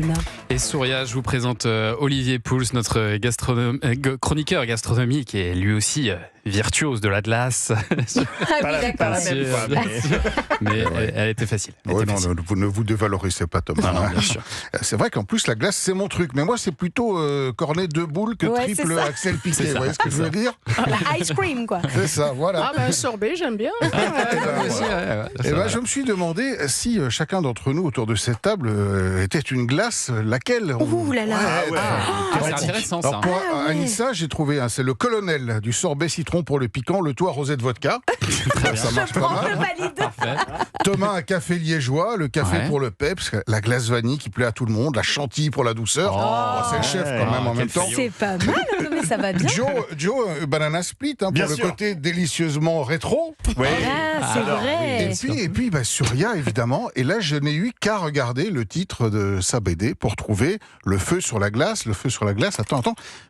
Luna. Et Souria, je vous présente Olivier Pouls, notre chroniqueur gastronomique, qui est lui aussi virtuose de la glace. Ah oui, d'accord. Mais elle était facile. Ouais, non, vous ne vous dévalorisez pas, Thomas. Non, bien sûr. C'est vrai qu'en plus, la glace, c'est mon truc. Mais moi, c'est plutôt cornet de boules que Ouais, triple c'est ça. Axel Piquet. Vous voyez ce que je veux dire? La ice cream, quoi. C'est ça, voilà. Ah ben, un sorbet, j'aime bien. Et ben, je me suis demandé si chacun d'entre nous autour de cette table était une glace, laquelle Ouh là là. C'est intéressant, ça. Alors pour Anissa, j'ai trouvé, c'est le colonel du sorbet citron pour le piquant, le tout à rosé de vodka. Ça marche pas Je mal. valide. Parfait. Thomas, un café liégeois, le café Ouais. pour le peps, la glace vanille qui plaît à tout le monde, la chantilly pour la douceur. C'est le chef quand même en même temps. C'est pas mal, hein, mais ça va bien. Joe, banana split pour Bien le sûr. côté délicieusement rétro. Oui. Ah, c'est vrai. Et puis Souria, évidemment. Et là, je n'ai eu qu'à regarder le titre de sa BD pour trouver le feu sur la glace. Le feu sur la glace, attends.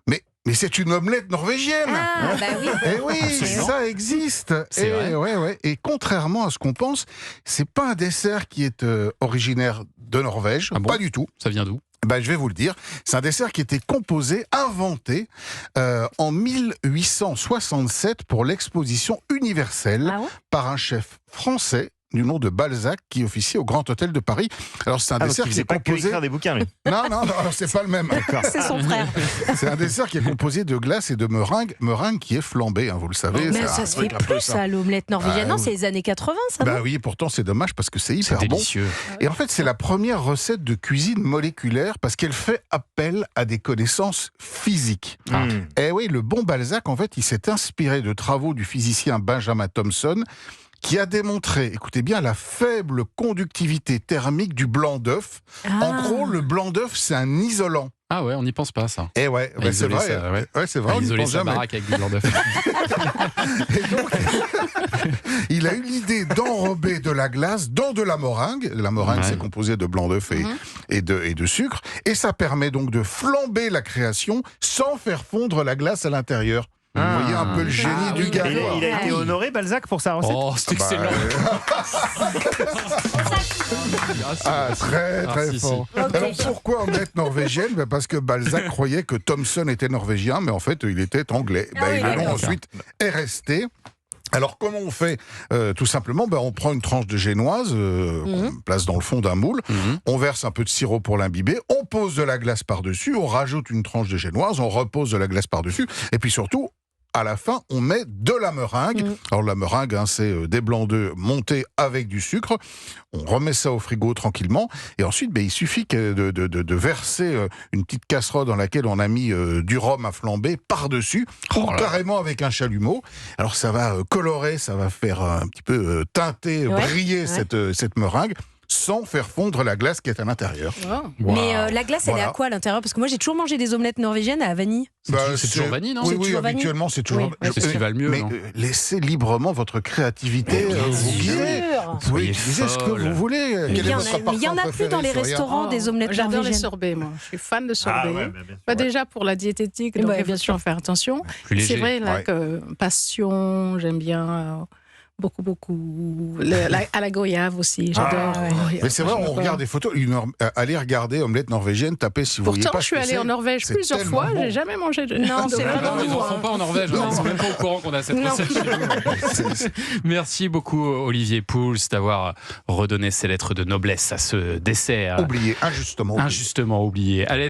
Mais c'est une omelette norvégienne. Ah, bah oui. Eh oui, Absolument. ça existe. C'est vrai. Ouais. Et contrairement à ce qu'on pense, c'est pas un dessert qui est originaire de Norvège. Ah bon Pas du tout. Ça vient d'où? Je vais vous le dire. C'est un dessert qui était inventé en 1867 pour l'exposition universelle Ah ouais par un chef français du nom de Balzac qui officie au Grand Hôtel de Paris. Alors c'est un dessert qui est pas que composé... écrire des bouquins, lui. Non, c'est pas le même. C'est son frère. C'est un dessert qui est composé de glace et de meringue qui est flambée, vous le savez. Mais c'est ça un se truc fait un peu plus, ça. ça, l'omelette norvégienne. Ah, Non, oui. c'est les années 80, ça, non Oui, pourtant c'est dommage parce que c'est C'est hyper bon. délicieux. Et en fait, c'est la première recette de cuisine moléculaire parce qu'elle fait appel à des connaissances physiques. Eh oui, le bon Balzac, en fait, il s'est inspiré de travaux du physicien Benjamin Thomson qui a démontré, écoutez bien, la faible conductivité thermique du blanc d'œuf. En gros, le blanc d'œuf, c'est un isolant. Ah ouais, on n'y pense pas, ça. Eh ouais, À c'est isoler vrai. ça, ouais. Ouais, c'est vrai, on n'y Isoler pense sa jamais. baraque avec du blanc d'œuf. Et donc, il a eu l'idée d'enrober de la glace dans de la meringue. La meringue, Ouais. c'est composé de blanc d'œuf et de sucre. Et ça permet donc de flamber la création sans faire fondre la glace à l'intérieur. Vous voyez un peu le génie du oui, gars. Et il a été honoré, Balzac, pour sa recette. Oh, c'est excellent. Très si, fort. Alors pourquoi omelette norvégienne? Parce que Balzac croyait que Thomson était norvégien, mais en fait il était anglais. Ah oui, Le nom d'accord. ensuite est resté. Alors comment on fait? Tout simplement, on prend une tranche de génoise, qu'on place dans le fond d'un moule, on verse un peu de sirop pour l'imbiber, on pose de la glace par-dessus, on rajoute une tranche de génoise, on repose de la glace par-dessus, et puis surtout, à la fin, on met de la meringue. Alors la meringue, c'est des blancs d'œufs montés avec du sucre. On remet ça au frigo tranquillement. Et ensuite, il suffit de verser une petite casserole dans laquelle on a mis du rhum à flamber par-dessus, ou carrément avec un chalumeau. Alors ça va colorer, ça va faire un petit peu teinter, briller cette meringue, sans faire fondre la glace qui est à l'intérieur. Mais la glace, elle est Voilà. à quoi à l'intérieur? Parce que moi, j'ai toujours mangé des omelettes norvégiennes à la vanille. C'est toujours vanille, non? Oui, C'est toujours vanille. habituellement, c'est toujours... Oui. C'est ce qui va le mieux, Mais non? laissez librement votre créativité vous guider. Vous pouvez Soyez utiliser ce que folle. vous voulez. Mais Quel est il votre y en a parfum plus dans les préféré, Soria? restaurants des omelettes J'adore les norvégiennes. sorbets, moi. Je suis fan de sorbets. Ah ouais, bien sûr. Pas déjà pour la diététique, donc Ouais, il faut bien sûr. toujours faire attention. Plus léger. C'est vrai là, Ouais. que passion, j'aime bien beaucoup. À la goyave aussi, j'adore. Mais c'est vrai, on regarde des photos. Allez regarder omelette norvégienne, tapez si vous voyez Pourtant, pas je ce suis que allée c'est. en Norvège C'est plusieurs tellement fois, bon. j'ai jamais mangé de. Non, c'est vraiment Ils nous. n'en font pas en Norvège, ils sont même pas au courant qu'on a cette Non. recette chez nous. Merci beaucoup Olivier Pouls d'avoir redonné ces lettres de noblesse à ce dessert Oublié, injustement. injustement oublié. Allez,